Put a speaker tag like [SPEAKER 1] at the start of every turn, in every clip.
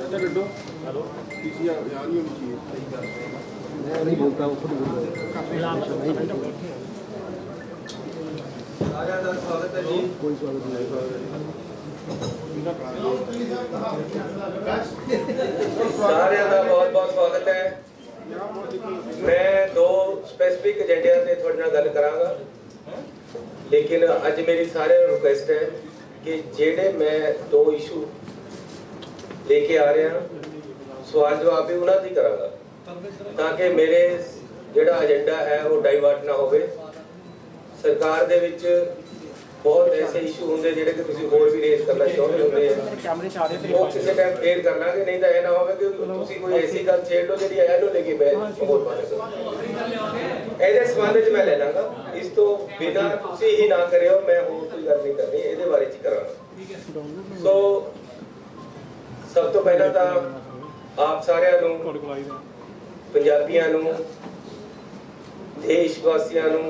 [SPEAKER 1] चाचा डड्डो हेलो किसी यहाँ नहीं होनी चाहिए मैं नहीं बोलता हूँ खुद बोल रहा हूँ स्वागत है जी कोई स्वागत नहीं
[SPEAKER 2] सारे का बहुत बहुत स्वागत है मैं दो स्पेसिफिक एजेंडे से थोड़े नाल गल करांगा लेकिन अज मेरी सारे रिक्वेस्ट है कि जेडे मैं दो इशू लेके आ रहा सवाल जवाब भी उन्होंने ही करांगा ताकि मेरे जेड़ा एजेंडा है वो डाइवर्ट ना होवे। सरकार दे विच बहुत ऐसे इशू होंगे जेडे कि तुसीं होर भी रेज करना चाहुंदे होंदे हैं वो किसी टाइम फेर कर लांगे नहीं तो यह ना होवे कि तुसीं कोई ऐसी गल छेड़ लो जिहड़ी एनो लेके मैं होर बात ਇਹਦੇ ਸੰਬੰਧ ਵਿੱਚ मैं ले लांगा इस तो बिना तुसीं ही ना करियो मैं होर कोई गल नहीं करनी ਇਹਦੇ बारे च करांगा। सो सब तो पहला तो आप सारिਆਂ ਨੂੰ ਪੰਜਾਬੀਆਂ ਨੂੰ देश वासियों ਨੂੰ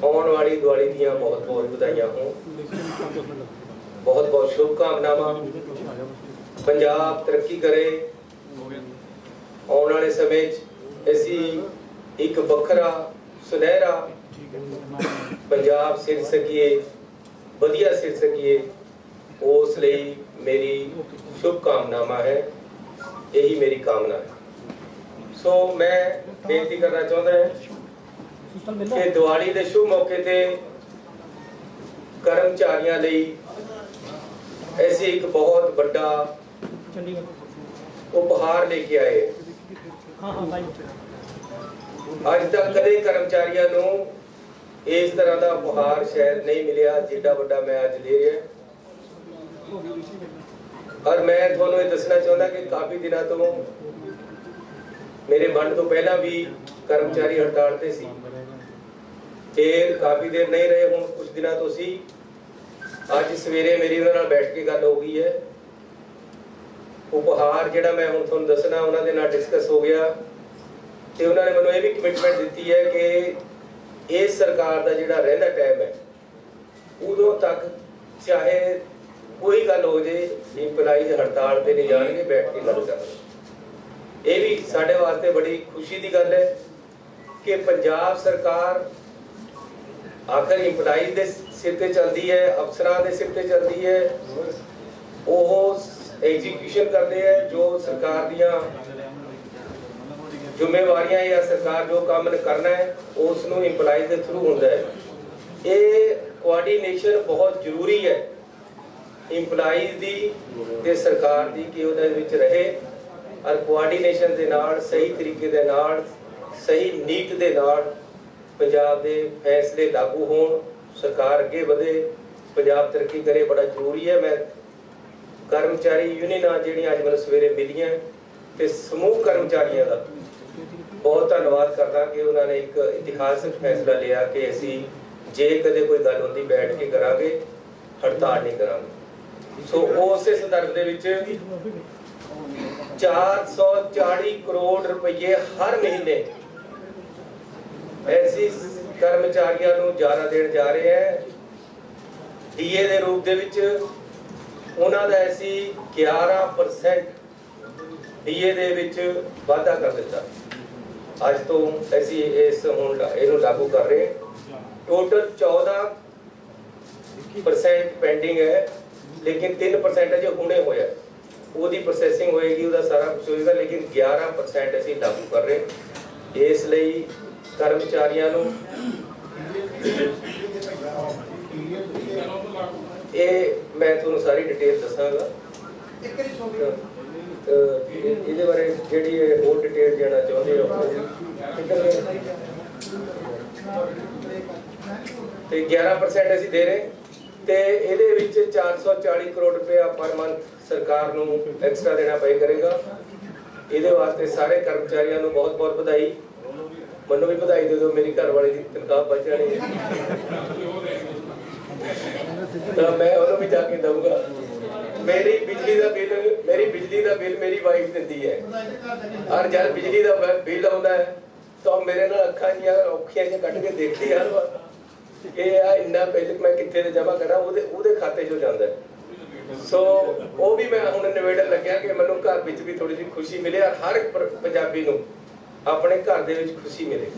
[SPEAKER 2] आने वाली दिवाली दी बहुत बहुत बधाइयां हो बहुत बहुत शुभकामनावां। पंजाब तरक्की करे आने वाले समय असी एक वखरा सुनहरा पंजाब सिर सकीए वधिया सिर सकीए उस लई मेरी शुभकामनावां है यही मेरी कामना है। सो मैं बेनती करना चाहता है कि दिवाली के शुभ मौके ते कर्मचारियों लई ऐसे एक बहुत बड़ा उपहार लेके आए। अज तक कदे कर्मचारियों को इस तरह का उपहार शायद नहीं मिलिया जिड्डा बड़ा मैं अज ले रहा। और मैं थोड़ा ये दसना चाहता कि काफ़ी दिनों तो मेरे बंद तो पहला भी कर्मचारी हड़ताल पे सी फिर काफ़ी देर नहीं रहे हूँ कुछ दिनों तो सी अज सवेरे मेरी उन्होंने बैठ के गल हो गई है। उपहार जोड़ा मैं हूँ थोड़ा दसना उन्होंने नाल डिस्कस हो गया तो उन्होंने मैंने ये भी कमिटमेंट दी है कि इस सरकार का जोड़ा रहिंदा टाइम है उदों तक चाहे कोई गल हो जाए इंपलाइज हड़ताल पे नहीं जाएंगे बैठ के गल कर। ये भी साढ़े वास्ते बड़ी खुशी की गल है कि पंजाब सरकार आखिर इंपलाइज के सिर ते चलती है अफसरां के सिर ते चलती है वो एग्जीक्यूशन करते हैं जो सरकार दियां जिम्मेवारियां या सरकार जो काम करना है उसनों इंपलाइज के थ्रू होता है। ये कोआर्डिनेशन बहुत जरूरी है इंपलाइज दी ते सरकार दी कि उहदे विच रहे और कोआर्डिनेशन दे नाल सही तरीके दे नाल सही नीत दे नाल पंजाब दे फैसले लागू होण सरकार अगे वधे पंजाब तरक्की करे बड़ा जरूरी है। मैं कर्मचारी यूनियनां जिहड़ियां अज मैनूं सवेरे मिलियां ते समूह कर्मचारियों का बहुत धन्नवाद करदा कि उन्होंने एक इतिहासक फैसला लिया कि असीं जे कदे कोई गल होंदी बैठ के करांगे हड़ताल नहीं करांगे। सो उस संदर्भ दे विच 440 करोड़ रुपये हर महीने ऐसी कर्मचारियों को जारा देण जा रहे हैं। डीए के रूप दे विच उन्हां दा ऐसी 11% डीए दे विच वाधा कर दिता। अज तो ऐसी इस हुण इहनूं लागू कर रहे टोटल 14% पेंडिंग है लेकिन 3% अजे हुणे होया ਉਹਦੀ ਪ੍ਰੋਸੈਸਿੰਗ ਹੋਏਗੀ ਉਹਦਾ ਸਾਰਾ ਕੁਝ ਹੋਏਗਾ लेकिन 11% ਅਸੀਂ ਲਾਗੂ ਕਰ ਰਹੇ। ਇਸ ਲਈ ਕਰਮਚਾਰੀਆਂ ਨੂੰ ਇਹ ਮੈਂ ਤੁਹਾਨੂੰ ਸਾਰੀ ਡਿਟੇਲ ਦੱਸਾਂਗਾ ਇਹਦੇ ਬਾਰੇ ਜਿਹੜੀ ਹੋਰ ਡਿਟੇਲ ਦੇਣਾ ਚਾਹੁੰਦੇ ਹੋ ਤੇ 11% ਅਸੀਂ ਦੇ ਰਹੇ ਤੇ ਇਹਦੇ ਵਿੱਚ 440 ਕਰੋੜ ਰੁਪਏ ਪਰ ਮੰਥ सरकार को एक्स्ट्रा देना पे करेगा। ये वास्ते सारे कर्मचारियों को बहुत बहुत बधाई। मनु भी बधाई दे दो मेरी घरवाली की तनख्वाह बच जानी है तो मैं उन्होंने भी जाके दूंगा। मेरी बिजली का बिल मेरी वाइफ देती है और जब बिजली का बिल आता है तो मेरे नाल अखां दी औखियां च कट के देखती हर बार कि इन्ना बिल मैं कित्थे जमा करा उहदे खाते चो जांदा है। ਸੋ ਉਹ ਵੀ ਮੈਂ ਹੁਣ ਨਿਬੇੜਨ ਲੱਗਿਆ ਕਿ ਮੈਨੂੰ ਘਰ ਵਿੱਚ ਵੀ ਥੋੜੀ ਜਿਹੀ ਖੁਸ਼ੀ ਮਿਲੇ ਔਰ ਹਰ ਇੱਕ ਪੰਜਾਬੀ ਨੂੰ ਆਪਣੇ ਘਰ ਦੇ ਵਿੱਚ ਖੁਸ਼ੀ ਮਿਲੇ।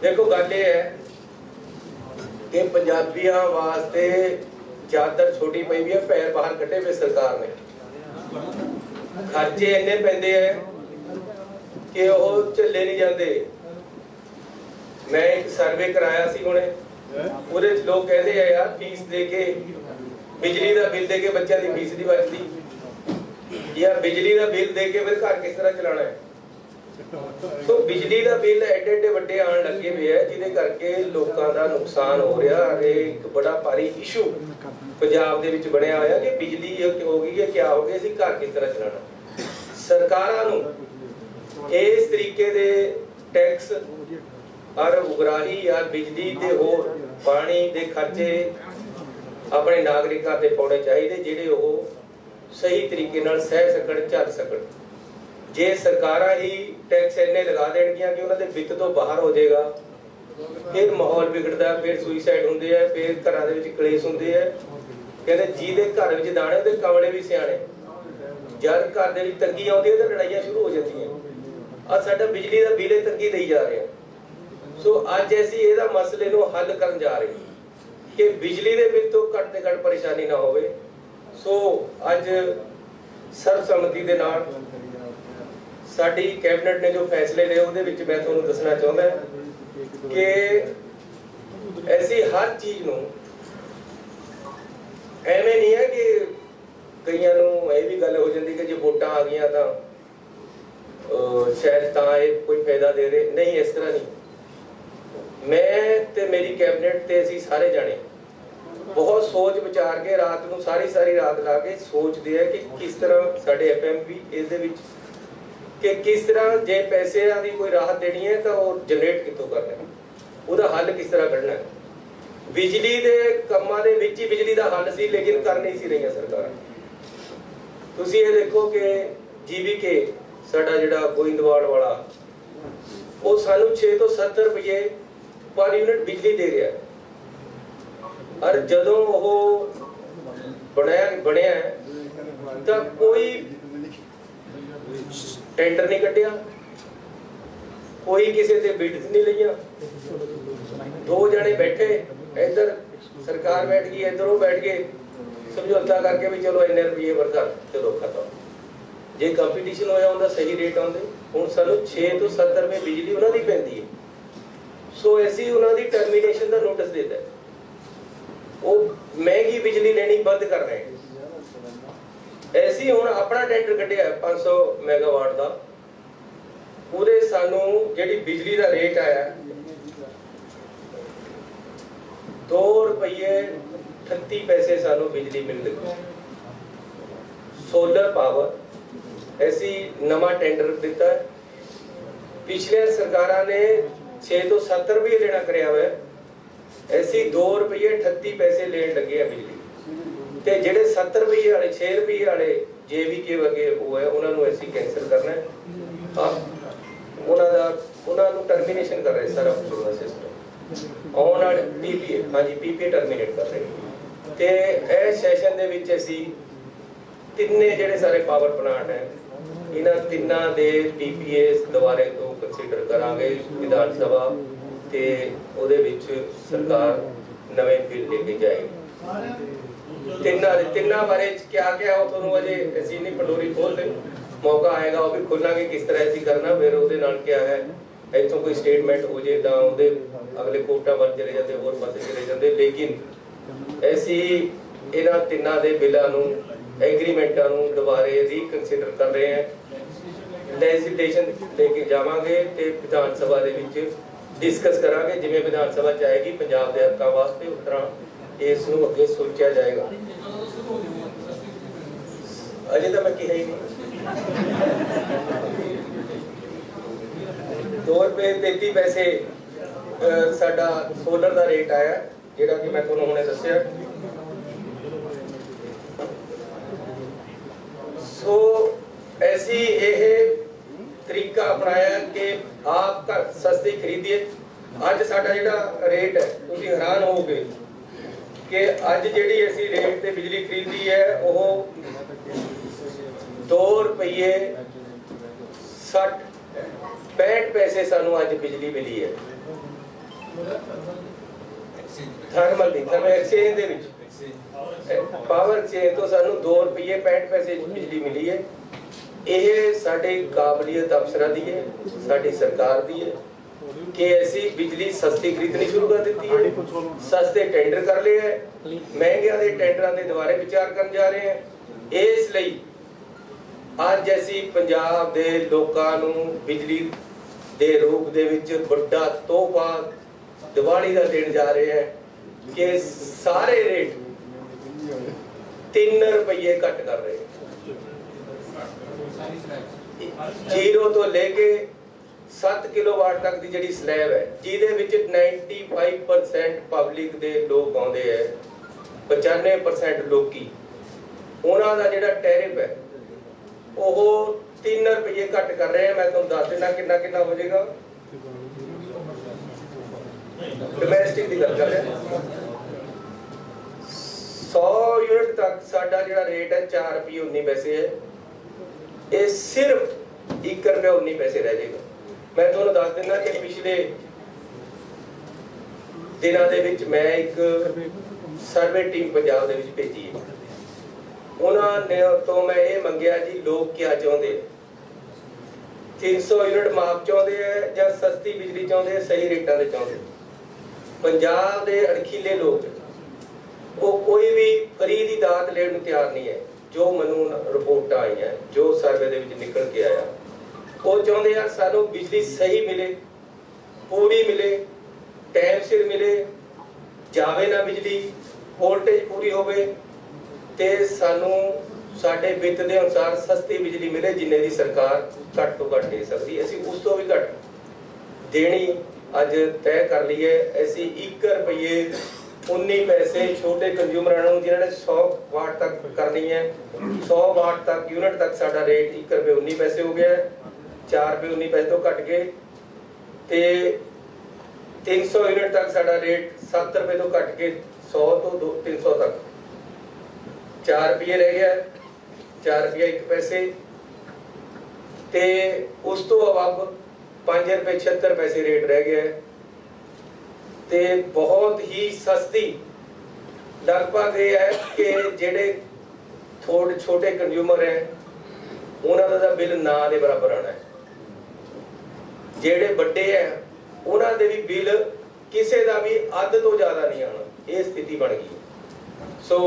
[SPEAKER 2] ਦੇਖੋ ਗੱਲ ਇਹ ਹੈ ਕਿ ਪੰਜਾਬੀਆਂ ਵਾਸਤੇ ਚਾਦਰ ਛੋਟੀ ਪਈ ਵੀ ਹੈ, ਪੈਰ ਬਾਹਰ ਕੱਢੇ ਵੇ ਸਰਕਾਰ ਨੇ। ਖਰਚੇ ਇੰਨੇ ਪੈਂਦੇ ਹੈ ਕਿ ਉਹ ਝੱਲੇ ਨਹੀਂ ਜਾਂਦੇ। ਮੈਂ ਇੱਕ ਸਰਵੇ ਕਰਾਇਆ ਸੀ ਹੁਣੇ, ਉਹਦੇ ਚ ਲੋਕ ਕਹਿੰਦੇ ਆ ਯਾਰ ਫੀਸ ਦੇ ਕੇ, ਬਿਜਲੀ ਦਾ ਬਿੱਲ ਦੇ ਕੇ ਬੱਚਿਆਂ ਦੀ ਫੀਸ ਨਹੀਂ ਬਚਦੀ, ਜਾਂ ਬਿਜਲੀ ਦਾ ਬਿੱਲ ਦੇ ਕੇ ਫਿਰ ਘਰ ਕਿਸ ਤਰ੍ਹਾਂ ਚਲਾਉਣਾ ਹੈ। ਸੋ ਬਿਜਲੀ ਦਾ ਬਿੱਲ ਐਡੇ ਐਡੇ ਵੱਡੇ ਆਉਣ ਲੱਗੇ ਹੋਏ ਆ ਜਿਹਦੇ ਕਰਕੇ ਲੋਕਾਂ ਦਾ ਨੁਕਸਾਨ ਹੋ ਰਿਹਾ। ਇਹ ਇੱਕ ਬੜਾ ਭਾਰੀ ਇਸ਼ੂ ਪੰਜਾਬ ਦੇ ਵਿੱਚ ਬਣਿਆ ਹੋਇਆ ਕਿ ਬਿਜਲੀ ਹੋ ਗਈ ਹੈ, ਕਿਆ ਹੋ ਗਿਆ, ਅਸੀਂ ਘਰ ਕਿਸ ਤਰ੍ਹਾਂ ਚਲਾਉਣਾ। ਸਰਕਾਰਾਂ ਨੂੰ ਇਸ ਤਰੀਕੇ ਦੇ ਟੈਕਸ ਔਰ ਉਗਰਾਹੀ ਜਾਂ ਬਿਜਲੀ ਤੇ ਹੋਰ ਪਾਣੀ ਦੇ ਖਰਚੇ ਆਪਣੇ ਨਾਗਰਿਕਾਂ ਤੇ ਪਾਉਣੇ ਚਾਹੀਦੇ, ਜਿਹੜੇ ਉਹ ਸਹੀ ਤਰੀਕੇ ਨਾਲ ਸਹਿ ਸਕਣ, ਝੱਲ ਸਕਣ। ਜੇ ਸਰਕਾਰਾਂ ਹੀ ਟੈਕਸ ਇੰਨੇ ਲਗਾ ਦੇਣਗੀਆਂ ਕਿ ਉਹਨਾਂ ਦੇ ਵਿੱਤ ਤੋਂ ਬਾਹਰ ਹੋ ਜਾਏਗਾ, ਫਿਰ ਮਾਹੌਲ ਵਿਗੜਦਾ, ਫਿਰ ਸੁਈਸਾਈਡ ਹੁੰਦੇ ਆ, ਫਿਰ ਘਰਾਂ ਦੇ ਵਿੱਚ ਕਲੇਸ਼ ਹੁੰਦੇ ਆ। ਕਹਿੰਦੇ ਜਿਹਦੇ ਘਰ ਵਿੱਚ ਦਾਣੇ ਉਹਦੇ ਕਮਲੇ ਵੀ ਸਿਆਣੇ। ਜਦ ਘਰ ਦੇ ਵਿੱਚ ਤੰਗੀ ਆਉਂਦੀ ਹੈ ਤਾਂ ਲੜਾਈਆਂ ਸ਼ੁਰੂ ਹੋ ਜਾਂਦੀਆਂ। ਅੱਜ ਸਾਡਾ ਬਿਜਲੀ ਦਾ ਬਿੱਲ ਤੰਗੀ ਦੇਈ ਜਾ ਰਿਹਾ। ਸੋ ਅੱਜ ਅਸੀਂ ਇਹਦਾ ਮਸਲੇ ਨੂੰ ਹੱਲ ਕਰਨ ਜਾ ਰਹੇ ਕਿ ਬਿਜਲੀ ਦੇ ਬਿੱਲ ਤੋਂ ਘੱਟ ਤੇ ਘੱਟ ਪਰੇਸ਼ਾਨੀ ਨਾ ਹੋਵੇ। ਸੋ ਅੱਜ ਸਰਬਸੰਮਤੀ ਦੇ ਨਾਲ ਸਾਡੀ ਕੈਬਨਿਟ ਨੇ ਜੋ ਫੈਸਲੇ ਲਏ ਉਹਦੇ ਵਿੱਚ ਮੈਂ ਤੁਹਾਨੂੰ ਦੱਸਣਾ ਚਾਹੁੰਦਾ ਕਿ ਐਸੀ ਹਰ ਚੀਜ਼ ਨੂੰ ਐਵੇਂ ਨਹੀਂ ਹੈ ਕਿ ਕਈਆਂ ਨੂੰ ਇਹ ਵੀ ਗੱਲ ਹੋ ਜਾਂਦੀ ਕਿ ਜੇ ਵੋਟਾਂ ਆ ਗਈਆਂ ਤਾਂ ਸ਼ਾਇਦ ਤਾਂ ਇਹ ਕੋਈ ਫਾਇਦਾ ਦੇ ਰਹੇ, ਨਹੀਂ ਇਸ ਤਰ੍ਹਾਂ ਨਹੀਂ। ਮੈਂ ਤੇ ਮੇਰੀ ਕੈਬਨਿਟ ਤੇ ਅਸੀਂ ਸਾਰੇ ਜਾਣੇ ਬਹੁਤ ਸੋਚ ਵਿਚਾਰ ਕੇ ਰਾਤ ਨੂੰ ਸਾਰੀ ਰਾਤ ਲਾ ਕੇ ਸੋਚਦੇ ਆ ਕਿ ਕਿਸ ਤਰ੍ਹਾਂ ਸਾਡੇ ਐਫਐਮਪੀ ਇਸ ਦੇ ਵਿੱਚ ਕਿ ਕਿਸ ਤਰ੍ਹਾਂ ਜੇ ਪੈਸਿਆਂ ਦੀ ਕੋਈ ਰਾਹਤ ਦੇਣੀ ਹੈ ਤਾਂ ਉਹ ਜਨਰੇਟ ਕਿੱਥੋਂ ਕਰਨਾ ਹੈ, ਉਹਦਾ ਹੱਲ ਕਿਸ ਤਰ੍ਹਾਂ ਕੱਢਣਾ ਹੈ। ਬਿਜਲੀ ਦੇ ਕੰਮਾਂ ਦੇ ਵਿੱਚ ਹੀ ਬਿਜਲੀ ਦਾ ਹੱਲ ਸੀ, ਲੇਕਿਨ ਕਰ ਨਹੀਂ ਸੀ ਰਹੀਆਂ ਸਰਕਾਰਾਂ। ਤੁਸੀਂ ਇਹ ਦੇਖੋ ਕਿ ਜੀਵੀਕੇ ਸਾਡਾ ਜਿਹੜਾ ਗੋਇੰਦਵਾਲ ਵਾਲਾ, ਉਹ ਸਾਨੂੰ 6 ਤੋਂ 70 ਰੁਪਏ ਪਰ ਯੂਨਿਟ ਬਿਜਲੀ ਦੇ ਰਿਹਾ। ਔਰ ਜਦੋਂ ਉਹ ਬਣਿਆ ਤਾਂ ਕੋਈ ਟੈਂਡਰ ਨਹੀਂ ਕੱਢਿਆ, ਕੋਈ ਕਿਸੇ ਤੇ ਬਿਡ ਨਹੀਂ ਲਈਆਂ। ਦੋ ਜਣੇ ਬੈਠੇ, ਇੱਧਰ ਸਰਕਾਰ ਬੈਠ ਗਈ, ਇੱਧਰ ਉਹ ਬੈਠ ਗਏ, ਸਮਝੌਤਾ ਕਰਕੇ ਵੀ ਚਲੋ ਇੰਨੇ ਰੁਪਏ ਵਰਗਾ, ਚਲੋ ਖਤਮ। ਜੇ ਕੰਪੀਟੀਸ਼ਨ ਹੋਇਆ ਹੁੰਦਾ ਸਹੀ ਰੇਟ ਆਉਂਦੇ। ਹੁਣ ਸਾਨੂੰ 6 ਤੋਂ 70 ਰੁਪਏ ਬਿਜਲੀ ਉਹਨਾਂ ਦੀ ਪੈਂਦੀ ਹੈ। ਸੋ ਅਸੀਂ ਉਹਨਾਂ ਦੀ ਟਰਮੀਨੇਸ਼ਨ ਦਾ ਨੋਟਿਸ ਦੇ ਦਿੱਤਾ। ਉਹ ਮਹਿੰਗੀ ਬਿਜਲੀ ਲੈਣੀ ਬੰਦ ਕਰ ਰਹੇ। ਅਸੀਂ ਹੁਣ ਆਪਣਾ ਟੈਂਡਰ ਕੱਢਿਆ 500 ਮੈਗਾਵਾਟ ਦਾ, ਉਹਦੇ ਸਾਨੂੰ ਜਿਹੜੀ ਬਿਜਲੀ ਦਾ ਰੇਟ ਆਇਆ 2 ਰੁਪਏ 38 ਪੈਸੇ ਸਾਨੂੰ ਬਿਜਲੀ ਮਿਲ ਲੱਗੀ। ਸੋਲਰ ਪਾਵਰ ਅਸੀਂ ਨਵਾਂ ਟੈਂਡਰ ਦਿੱਤਾ। ਪਿਛਲੇ ਸਰਕਾਰਾਂ ਨੇ 6 ਤੋਂ 70 ਰੁਪਏ ਲੈਣਾ ਕਰਿਆ ਹੋਇਆ, ਅਸੀਂ 2 ਰੁਪਏ 38 ਪੈਸੇ ਲੈਣ ਲੱਗੇ ਆ ਬਿਜਲੀ ਤੇ ਜਿਹੜੇ 70 ਰੁਪਏ ਵਾਲੇ 6 ਰੁਪਏ ਵਾਲੇ JVK ਵਗੇ ਉਹ ਹੈ, ਉਹਨਾਂ ਨੂੰ ਅਸੀਂ ਕੈਂਸਲ ਕਰਨਾ ਹੈ। ਉਹਨਾਂ ਨੂੰ ਟਰਮੀਨੇਸ਼ਨ ਕਰ ਰਹੇ ਸਾਰਾ ਪੂਰਾ ਸਿਸਟਮ ਆਉਣ ਵਾਲੇ PPA, ਹਾਂਜੀ PPA ਟਰਮੀਨੇਟ ਕਰ ਰਹੇ। ਤੇ ਇਹ ਸੈਸ਼ਨ ਦੇ ਵਿੱਚ ਅਸੀਂ ਤਿੰਨੇ ਜਿਹੜੇ ਸਾਰੇ ਪਾਵਰ ਪਲਾਂਟ ਹੈ, ਇਹਨਾਂ ਤਿੰਨਾਂ ਦੇ PPA ਦੁਬਾਰੇ ਤੋਂ ਕੰਸੀਡਰ ਕਰਾਂਗੇ ਵਿਧਾਨ ਸਭਾ ਤੇ ਉਹਦੇ ਵਿੱਚ ਸਰਕਾਰ ਨਵੇਂ ਬਿੱਲ ਲੈ ਕੇ ਜਾਏਗੀ। ਤਿੰਨਾਂ ਬਾਰੇ ਕਿਆ ਉਹ ਤੁਹਾਨੂੰ ਅਜੇ ਅਸੀਂ ਨਹੀਂ ਪੰਡੋਰੀ ਖੋਲਦੇ, ਮੌਕਾ ਆਏਗਾ ਉਹ ਵੀ ਖੋਲਾਂਗੇ ਕਿਸ ਤਰ੍ਹਾਂ ਅਸੀਂ ਕਰਨਾ। ਫਿਰ ਉਹਦੇ ਨਾਲ ਕਿਆ ਹੈ, ਇੱਥੋਂ ਕੋਈ ਸਟੇਟਮੈਂਟ ਹੋ ਜੇ ਤਾਂ ਉਹਦੇ ਅਗਲੇ ਕੋਟਾ ਵੱਲ ਚਲੇ ਜਾਂਦੇ, ਹੋਰ ਪਾਸੇ ਚਲੇ ਜਾਂਦੇ। ਲੇਕਿਨ ਅਸੀਂ ਇਹਨਾਂ ਤਿੰਨਾਂ ਦੇ ਬਿੱਲਾਂ ਨੂੰ, ਐਗਰੀਮੈਂਟਾਂ ਨੂੰ ਦੁਬਾਰੇ ਰੀਕਨਸੀਡਰ ਕਰ ਰਹੇ ਹਾਂ। ਲੈਜਿਸਲੇਸ਼ਨ ਲੈ ਕੇ ਜਾਵਾਂਗੇ ਤੇ ਵਿਧਾਨ ਸਭਾ ਦੇ ਵਿੱਚ ਡਿਸਕਸ ਕਰਾਂਗੇ। ਜਿਵੇਂ ਵਿਧਾਨ ਸਭਾ ਚਾਹੇਗੀ ਪੰਜਾਬ ਦੇ ਹੱਕਾਂ ਵਾਸਤੇ, ਉਸ ਤਰ੍ਹਾਂ ਇਸ ਨੂੰ ਅੱਗੇ ਸੋਚਿਆ ਜਾਏਗਾ। ਅਜੇ ਤਾਂ ਮੈਂ ਕਿਹਾ ਹੀ ਨਹੀਂ। 2 ਰੁਪਏ 33 ਪੈਸੇ ਸਾਡਾ ਸੋਲਰ ਦਾ ਰੇਟ ਆਇਆ, ਜਿਹੜਾ ਕਿ ਮੈਂ ਤੁਹਾਨੂੰ ਹੁਣੇ ਦੱਸਿਆ। ਸੋ ऐसी ਇਹ ਤਰੀਕਾ ਅਪਣਾਇਆ ਕਿ ਆਪ ਸਸਤੀ ਖਰੀਦੀਏ। ਅੱਜ ਸਾਡਾ ਜਿਹੜਾ ਰੇਟ ਹੈ, ਤੁਸੀਂ ਹੈਰਾਨ ਹੋਵੋਗੇ कि अज जिहड़ी असीं रेट ते बिजली खरीदी है वो 2 रुपये 65 पैसे सानू अज बिजली मिली है thermal exchange they which power exchange तो सानू 2 रुपये 65 पैसे बिजली मिली है। यह साडी काबलियत अफसरां दी है, साडी सरकार दी है कि ऐसी बिजली सस्ती खरीदनी शुरू कर दी है, सस्ते टेंडर कर लिए है, महंगे दे टेंडरां दे दोबारे विचार करन जा रहे हैं। इसलिए अज असीं पंजाब दे लोकां नूं बिजली दे रूप दे विच बड़ा तोहफा दिवाली का देण जा रहे हैं कि सारे रेट 3 रुपये घट कर रहे हैं। 0 तो लेके 7 किलोवाट तक की जिहड़ी स्लैब है जिहदे विच 95% पब्लिक दे लोग आउंदे है, 95% लोकी उन्हां दा जिहड़ा टैरिफ है वो 3 रुपये घट कर रहे हैं। मैं तुहानूं दस देना कितना कितना हो जाएगा। डोमैस्टिक की गल कर रहे हैं 100 यूनिट तक साडा जिहड़ा रेट है 4 रुपये 19 पैसे है, ये सिर्फ 1 रुपया 19 पैसे रह जाएगा। मैं तुहानूं दस देना कि पिछले दिनों दे विच मैं एक सर्वे टीम पंजाब दे विच भेजी है, उन्होंने तो मैं ये मंगिया जी लोग क्या चाहते 300 यूनिट माफ चाहते हैं या सस्ती बिजली चाहते हैं, सही रेटा दे चाहते। पंजाब दे अणखीले लोग वो कोई भी फ्री दी दात लेण नूं तैयार नहीं है। जो मैनूं रिपोर्टां आई हैं, जो सर्वे दे विच निकल के आया, वो चाहते यार सानूं बिजली सही मिले, पूरी मिले, टाइम सिर मिले, जावे ना बिजली, वोल्टेज पूरी होवे ते सानूं साडे वित्त दे अनुसार सस्ती बिजली मिले जिन्ने दी सरकार घट तो घट दे सकदी। असीं उस तो भी घट देनी अज तय कर ली है। असीं 1 रुपये 19 पैसे छोटे कंज्यूमरां नूं जिन्हां ने 100 वाट तक करनी है, 100 वाट तक यूनिट तक साडा रेट 1 रुपये 19 पैसे हो गया है, 4 रुपये 19 पैसे तो घट गए ते 300 यूनिट तक साडा रेट 7 रुपये तो घट के 100 तो 300 तक 4 रुपये रह गया, 4 रुपये 1 पैसे ते उस तो अब 5 रुपये 76 पैसे रेट रह गया है ते बहुत ही सस्ती लगभग ये है कि जेडे थोड़े छोटे कंज्यूमर है उन्होंने दा बिल ना दे बराबर आना है, जेडे बड़े है उन्होंने भी बिल किसी का भी अध तो ज्यादा नहीं आना। ये स्थिति बन गई। सो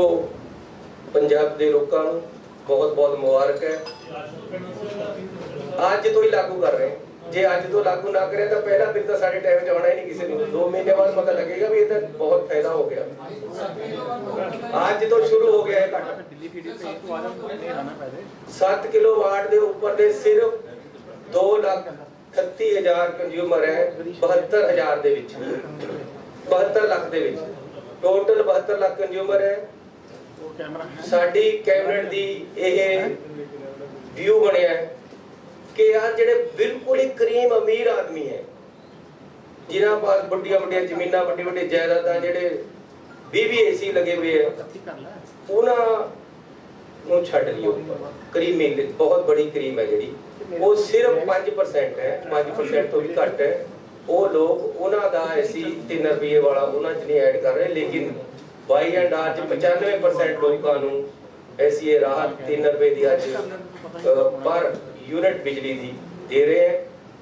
[SPEAKER 2] पंजाब के लोगों को बहुत बहुत मुबारक है, आज तो ही लागू कर रहे हैं। जे आज तो लागू ना करें तो पहला बिल तो सारे टाइम आना ही नहीं किसी ने, 2 महीने बाद पता लगेगा भी ये बहुत फायदा हो गया। आज तो शुरू हो गया है घट 7 किलोवाट के ऊपर दे सिर्फ 2,38,000 कंज्यूमर है 72,000 दे विच 72 लाख दे विच टोटल 72 लाख कंज्यूमर है। साडी कैबिनेट दी ये व्यू बनया है कि यार जेडे बिल्कुल ही करीम अमीर आदमी है जिन्हां पास बड़िया बड़िया जमीनां बड़ी बड़ी जायदादां जेडे 20 AC लगे हुए हैं उन्हां नूं छड्ड लियो। करीमी बहुत बड़ी करीम है जी, वो सिर्फ 5% है, 5% तो भी घट है। वो लोग उन्हां दा ऐसी 3 रुपये वाला उन्हां च नहीं ऐड कर रहे, लेकिन बाई एंड आज 95% लोगों नूं ऐसी राहत 3 रुपये दी अज पर यूनिट बिजली दी दे रहे हैं,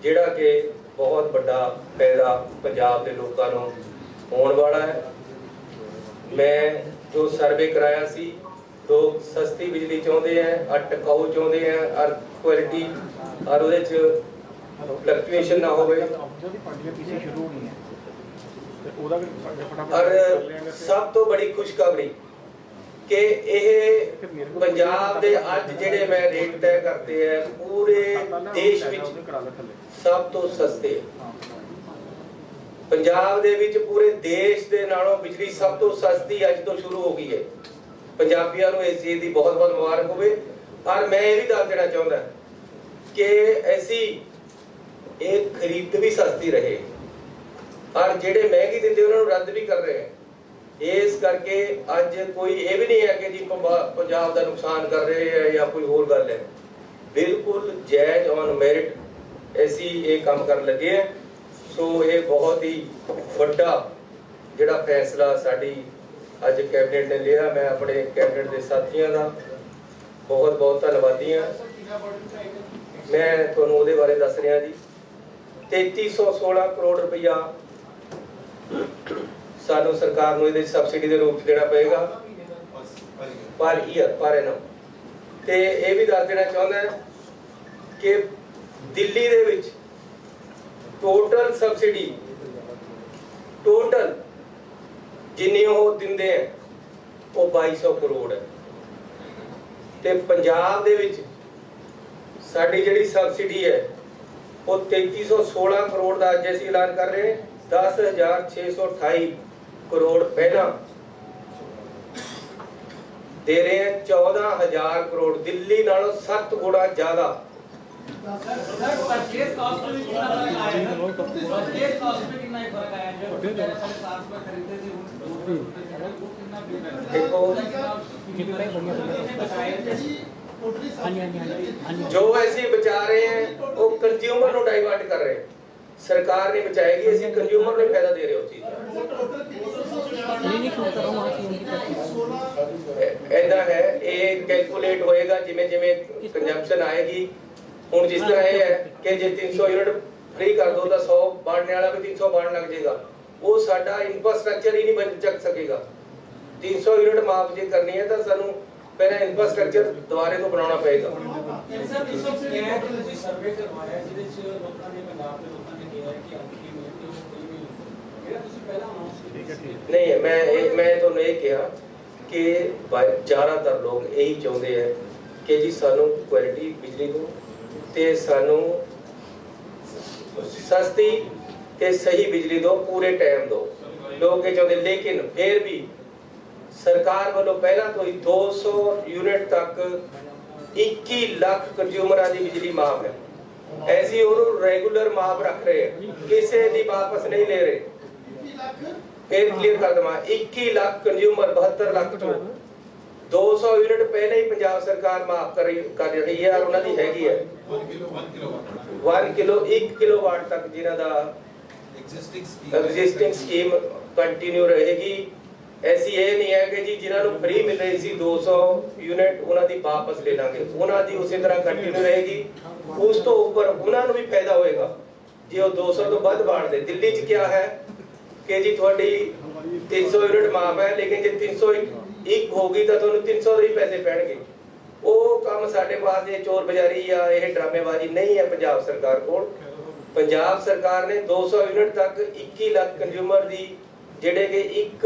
[SPEAKER 2] जिहड़ा कि बहुत बड़ा फायदा पंजाब के लोगों नूं होने वाला है। मैं जो सर्वे कराया सी, लोग सस्ती बिजली चाहते हैं और टिकाऊ चाहते हैं और क्वालिटी और उहदे च फ्लक्चुएशन ना होवे। और सब तो बड़ी खुशखबरी कि पंजाब दे अज जेडे मैं रेट तय करते हैं पूरे देश विच सब तो सस्ते। पंजाब दे विच पूरे देश दे नालों बिजली सब तो सस्ती अज तो शुरू हो गई है। पंजाबियों को इस चीज की बहुत बहुत मुबारक होवे। और मैं ये भी दस देना चाहता कि ऐसी एक खरीद भी सस्ती रहे और जेडे महंगी दिंदे उन्होंने रद्द भी कर रहे हैं। इस करके अज कोई ये भी नहीं है कि जी पंजाब का नुकसान कर रहे हैं या कोई होर गल है। बिल्कुल जायज ऑन मैरिट ऐसी ये काम कर लगे हैं। सो ये बहुत ही बड़ा जिहड़ा फैसला साडी अज कैबिनेट ने लिया। मैं अपने कैबिनेट के साथियों का बहुत बहुत धन्नवादी हाँ। मैं तुहानूं उहदे बारे दस रहा जी। 3316 करोड़ रुपया सानू सरकार नूं इहदे सबसिडी के रूप में देना पेगा पर ईयर पर एनम। ते ये भी दस देना चाहुंदा कि दिल्ली दे विच टोटल सबसिडी टोटल जिन्नी वो दिंदे हैं वो 2200 करोड़ है। ते पंजाब दे विच साडी जिहड़ी सबसिडी है वो 3316 करोड़ का अज असीं ऐलान कर रहे हैं। 10,628 करोड़ पहला दे रहे हैं। 14,000 करोड़ दिल्ली नालों 7 गुना ज्यादा। जो ऐसी बचा रहे हैं वो कंज्यूमर को डाइवर्ट कर रहे हैं। सरकार नहीं बचाएगी, ऐसी कंज्यूमर ने फायदा दे रहे हो चीज ऐसा है। ये कैलकुलेट होएगा जिमें जिमें कंजम्पशन आएगी। हुण जिस तरह ये है कि जे 300 यूनिट फ्री कर दो तो 100 बांटने वाला भी 300 बांट लग जाएगा। वो साडा इंफ्रास्ट्रक्चर ही नहीं बन चक सकेगा। 300 यूनिट माफ जे करनी है तो सानू पहले इंफ्रास्ट्रक्चर दोबारे तो बनाना पड़ेगा। नहीं, मैं तो नहीं कहा कि ज्यादातर लोग यही चाहते हैं कि जी सानू क्वालिटी बिजली दो ते सानू सस्ती ते सही बिजली दो, पूरे टाइम दो। लोग ये चाहते, लेकिन फिर भी सरकार वालों पहला तो 200 यूनिट तक 21 लाख कंज्यूमर की बिजली माफ है। ऐसी और रेगुलर माफ रख रहे हैं, किसी की वापस नहीं ले रहे। फिर क्लियर कर दवा, 21 लाख कंज्यूमर 72 लाख चो 200 यूनिट पहले ही पंजाब सरकार माफ कर रही है और उन्होंने हैगी है 1 किलोवाट तक जिन्हां दा एग्जिस्टिंग स्कीम कंटिन्यू रहेगी। ऐसी ये नहीं है कि जी जिन्होंने फ्री मिल रही थी 200 यूनिट उन्होंने वापस ले लांगे, उन्होंने उसी तरह कंटिन्यू रहेगी। उस तो ऊपर उन्होंने भी फायदा होएगा जी। वो 200 तो बद बांट दे। दिल्ली च क्या है कि जी थोड़ी 300 यूनिट माफ है, लेकिन जो 301 होगी तो तुहानू 300 ही पैसे पैणगे। वो काम साडे पास ये चोर बाजारी या ये ड्रामेबाजी नहीं है। पंजाब सरकार को, पंजाब सरकार ने 200 यूनिट तक 21 लाख कंज्यूमर दी जेडे के 1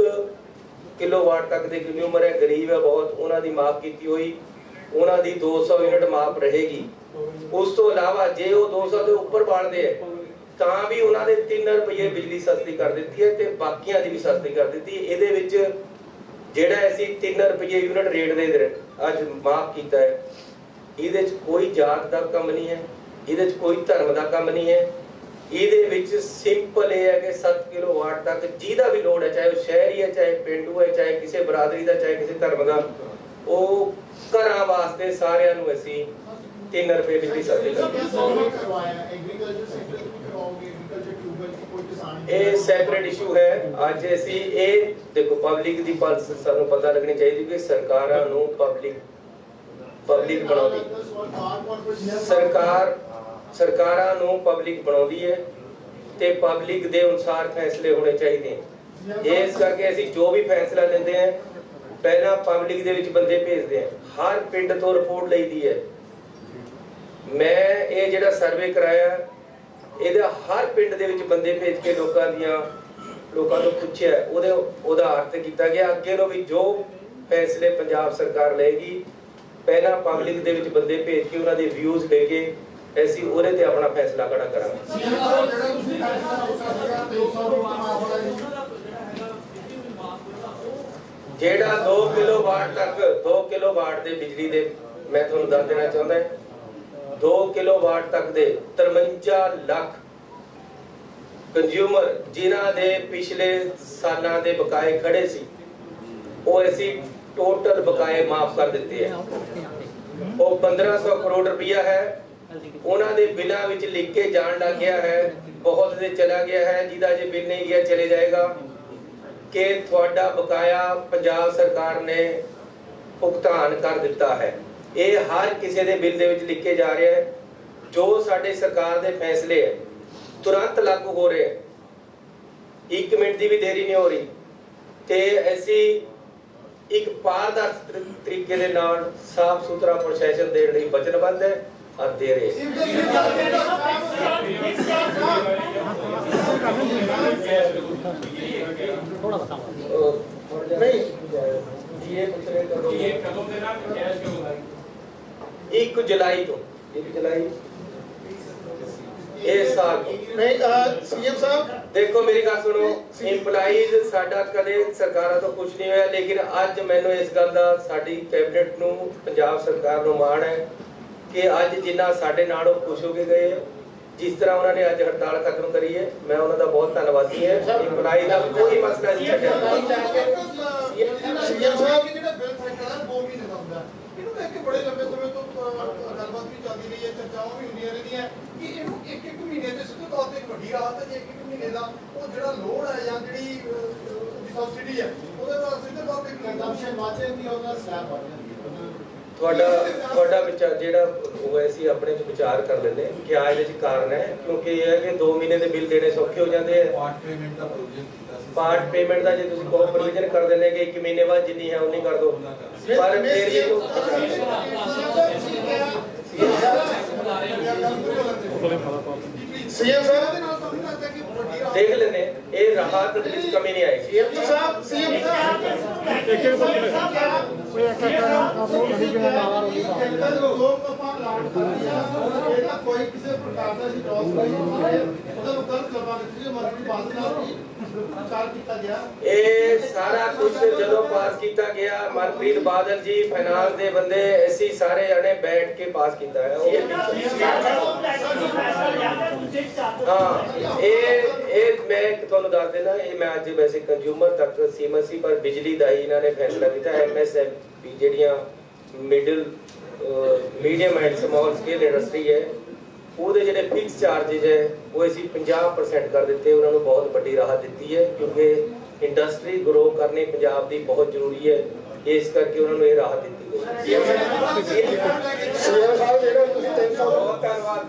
[SPEAKER 2] किलोवाट तक के कंज्यूमर है, गरीब है बहुत, उन्होंने माफ की हुई। उन्होंने 200 यूनिट माफ रहेगी। उस तो इलावा जे वो 200 के ऊपर बाढ़ते हैं ਤਾਂ भी उन्होंने 3 रुपये बिजली सस्ती कर दी है ते बाकियां दी भी सस्ती कर दी है। ਇਹਦੇ ਵਿੱਚ ਜਿਹੜਾ ਅਸੀਂ 3 रुपये यूनिट रेट ਦੇ ਅੱਜ ਮਾਫ ਕੀਤਾ ਹੈ, ਇਹਦੇ ਵਿੱਚ ਕੋਈ ਜਾਤ ਦਾ ਕੰਮ ਨਹੀਂ ਹੈ, ਇਹਦੇ ਵਿੱਚ ਕੋਈ ਧਰਮ ਦਾ ਕੰਮ ਨਹੀਂ ਹੈ। ਇਹਦੇ ਵਿੱਚ ਸਿੰਪਲ ਇਹ ਹੈ ਕਿ 7 किलोवाट तक ਜਿਹਦਾ ਵੀ ਲੋਡ ਹੈ, ਚਾਹੇ ਉਹ ਸ਼ਹਿਰੀ ਹੈ, ਚਾਹੇ ਪਿੰਡੂ ਹੈ, ਚਾਹੇ ਕਿਸੇ ਬਰਾਦਰੀ ਦਾ, ਚਾਹੇ ਕਿਸੇ ਧਰਮ ਦਾ, ਉਹ ਘਰਾਂ ਵਾਸਤੇ ਸਾਰਿਆਂ ਨੂੰ ਅਸੀਂ 3 रुपये बिजली सस्ती ਇਹ ਸੈਪਰੇਟ ਇਸ਼ੂ ਹੈ। ਅੱਜ ਅਸੀਂ ਇਹ ਦੇਖੋ ਪਬਲਿਕ ਦੀ ਪਲਸ ਸਾਨੂੰ ਪਤਾ ਲੱਗਣੀ ਚਾਹੀਦੀ ਕਿ ਸਰਕਾਰਾਂ ਨੂੰ ਪਬਲਿਕ ਬਣਾਉਂਦੀ ਸਰਕਾਰਾਂ ਨੂੰ ਪਬਲਿਕ ਬਣਾਉਂਦੀ ਹੈ ਤੇ ਪਬਲਿਕ ਦੇ ਅਨੁਸਾਰ ਫੈਸਲੇ ਹੋਣੇ ਚਾਹੀਦੇ हैं। ਇਸ ਕਰਕੇ ਅਸੀਂ ਜੋ ਵੀ ਫੈਸਲਾ ਲੈਂਦੇ ਹਾਂ ਪਹਿਲਾਂ ਪਬਲਿਕ ਦੇ ਵਿੱਚ ਬੰਦੇ ਭੇਜਦੇ ਹਾਂ। ਹਰ ਪਿੰਡ ਤੋਂ ਰਿਪੋਰਟ ਲਈਦੀ ਹੈ। ਮੈਂ ਇਹ ਜਿਹੜਾ ਸਰਵੇ ਕਰਾਇਆ ਇਹਦਾ ਹਰ ਪਿੰਡ ਦੇ ਵਿੱਚ ਬੰਦੇ ਭੇਜ ਕੇ ਲੋਕਾਂ ਤੋਂ ਪੁੱਛਿਆ, ਉਹਦਾ ਅਰਥ ਕੀਤਾ ਗਿਆ। ਅੱਗੇ ਨੂੰ ਵੀ ਜੋ ਫੈਸਲੇ ਪੰਜਾਬ ਸਰਕਾਰ ਲਏਗੀ ਪਹਿਲਾਂ ਪਬਲਿਕ ਦੇ ਵਿੱਚ ਬੰਦੇ ਭੇਜ ਕੇ ਉਹਨਾਂ ਦੇ ਵਿਊਜ਼ ਲੈ ਕੇ ਅਸੀਂ ਉਹਦੇ ਤੇ ਆਪਣਾ ਫੈਸਲਾ ਖੜਾ ਕਰਾਂਗੇ। ਜਿਹੜਾ 2 किलोवाट तक 2 किलोवाट ਦੇ ਬਿਜਲੀ ਦੇ ਮੈਂ ਤੁਹਾਨੂੰ ਦੱਸ ਦੇਣਾ ਚਾਹੁੰਦਾ 2 किलोवाट तक ਦੇ 53 ਲੱਖ ਕੰਜ਼ਿਊਮਰ ਜਿਨ੍ਹਾਂ ਦੇ ਪਿਛਲੇ ਸਾਲਾਂ ਦੇ ਬਕਾਏ ਖੜੇ ਸੀ वो ऐसी टोटल बकाए माफ कर दिते हैं। वो 1500 करोड़ रुपया है उन्होंने बिलों में लिख के जान लग गया है, बहुत से चला गया है, जिदा जे बिल नहीं गया चले जाएगा कि थोड़ा बकाया पंजाब सरकार ने भुगतान कर दिता है। ये हर किसी के बिल दे विच लिख के जा रहा है। जो साडे सरकार के फैसले है तुरंत लागू हो रहे हैं, 1 मिनट की भी देरी नहीं हो रही ते ऐसी एक पारदर्शी तरीके दे नाल साफ सुथरा प्रशासन देने लई वचनबद्ध है और दे रहे हैं। एक जुलाई तो
[SPEAKER 1] सीएम साहब
[SPEAKER 2] देखो मेरी गल सुनो, इंपलाइज साडा कदे सरकारां तो कुछ नहीं होया, लेकिन अज मैनूं इस गल दा साडी कैबिनेट नूं पंजाब सरकार नूं माण है कि अज जिन्ना साडे नालों खुश हो के गए, जिस तरह उन्होंने अज हड़ताल खत्म करी है, मैं उन्होंने बहुत धन्यवादी है। इंपलाई का कोई मसला नहीं छड्डिया।
[SPEAKER 1] सीएम साहब ਜਿਹੜਾ ਬਿੱਲ ਫੈਕਟਰ 2 ਮਹੀਨੇ ਦਾ ਹੁੰਦਾ, ਇਹਨੂੰ ਲੈ ਕੇ ਬੜੇ ਲੰਬੇ ਸਮੇਂ ਤੋਂ ਗੱਲਬਾਤ ਵੀ ਚੱਲਦੀ ਰਹੀ ਹੈ, ਚਰਚਾਵਾਂ ਵੀ ਹੁੰਦੀਆਂ ਰਹਿੰਦੀਆਂ ਕਿ ਇਹਨੂੰ 1-1 ਮਹੀਨੇ ਦੇ ਸਿੱਧੇ ਤੌਰ ਤੇ ਇੱਕ ਵੱਡੀ ਰਾਹਤ ਹੈ, ਜੇ 1-1 ਮਹੀਨੇ ਦਾ ਉਹ ਜਿਹੜਾ ਲੋਡ ਹੈ ਜਾਂ ਜਿਹੜੀ ਸਬਸਿਡੀ ਹੈ ਉਹਦੇ ਨਾਲ ਸਿੱਧੇ ਤੌਰ ਤੇ ਕੰਜ਼ੰਪਸ਼ਨ ਵੱਧ ਜਾਂਦੀ ਹੈ, ਉਹਦਾ ਸਲੈਬ ਵੱਧ ਜਾਂਦੀ ਹੈ।
[SPEAKER 2] ਤੁਹਾਡਾ ਵਿਚਾਰ ਜਿਹੜਾ ਉਹ ਅਸੀਂ ਆਪਣੇ ਚ ਵਿਚਾਰ ਕਰ ਲੈਂਦੇ ਕਿ ਆ ਇਹਦੇ ਚ ਕਾਰਨ ਹੈ, ਕਿਉਂਕਿ ਇਹ ਹੈ ਕਿ 2 ਮਹੀਨੇ ਦੇ ਬਿੱਲ ਦੇਣੇ ਸੌਖੇ ਹੋ ਜਾਂਦੇ ਆ। ਪਾਰਟ ਪੇਮੈਂਟ ਦਾ ਜੇ ਤੁਸੀਂ ਕਹੋ ਪ੍ਰੋਵੀਜ਼ਨ ਕਰ ਦਿੰਦੇ ਕਿ 1 ਮਹੀਨੇ ਬਾਅਦ ਜਿੰਨੀ ਹੈ ਉਨੀ ਕਰ ਦਿਓ, ਪਰ ਫਿਰ ਵੀ
[SPEAKER 1] सीएम साहब ਦੇ ਨਾਲ ਤਾਂ ਨਹੀਂ ਲੱਗਦਾ ਕਿ ਵੱਡੀ ਰਾਹਤ
[SPEAKER 2] देख लेने ये राहत ਵਿੱਚ कमी नहीं आएगी।
[SPEAKER 1] सीएम साहब कोई किसी प्रकार का लॉस नहीं होता है, ਉਹਦਾ ਮੁਕੱਦਮਾ ਕਰਵਾ ਦਿੱਤੀ ਮਰਜ਼ੀ ਬਾਤ ਨਾਲ ਪ੍ਰਚਾਰ ਕੀਤਾ ਗਿਆ।
[SPEAKER 2] ਇਹ ਸਾਰਾ ਕੁਝ ਜਦੋਂ ਪਾਸ ਕੀਤਾ ਗਿਆ, ਮਨਪ੍ਰੀਤ ਬਾਦਲ ਜੀ ਫਾਈਨਾਂਸ ਦੇ ਬੰਦੇ ਅਸੀਂ ਸਾਰੇ ਜਣੇ ਬੈਠ ਕੇ ਪਾਸ ਕੀਤਾ ਹੈ। हाँ ये मैं ਤੁਹਾਨੂੰ ਦੱਸ ਦੇਣਾ, ਇਹ ਮੈਂ ਅੱਜ ਵੈਸੇ ਕੰਜ਼ਿਊਮਰ ਤੱਕ ਸੀਮਤ ਸੀ, ਪਰ ਬਿਜਲੀ ਦਾ ਹੀ ਇਹਨਾਂ ਨੇ ਫੈਸਲਾ ਕੀਤਾ। MSME ਜਿਹੜੀਆਂ middle medium and small scale industry ਹੈ, ਉਹਦੇ ਜਿਹੜੇ ਫਿਕਸ ਚਾਰजेस ਹੈ ਉਹ ਅਸੀਂ 50% ਕਰ ਦਿੱਤੇ। ਉਹਨਾਂ ਨੂੰ ਬਹੁਤ ਵੱਡੀ ਰਾਹਤ ਦਿੱਤੀ ਹੈ, ਕਿਉਂਕਿ ਇੰਡਸਟਰੀ ਗਰੋ ਕਰਨੀ ਪੰਜਾਬ ਦੀ ਬਹੁਤ ਜ਼ਰੂਰੀ ਹੈ, ਇਸ ਕਰਕੇ ਉਹਨਾਂ ਨੂੰ ਇਹ ਰਾਹਤ ਦਿੱਤੀ ਗਈ।
[SPEAKER 1] सीएम साहब ਜਿਹੜਾ ਤੁਸੀਂ 300
[SPEAKER 2] ਬਹੁਤ ਧੰਨਵਾਦ।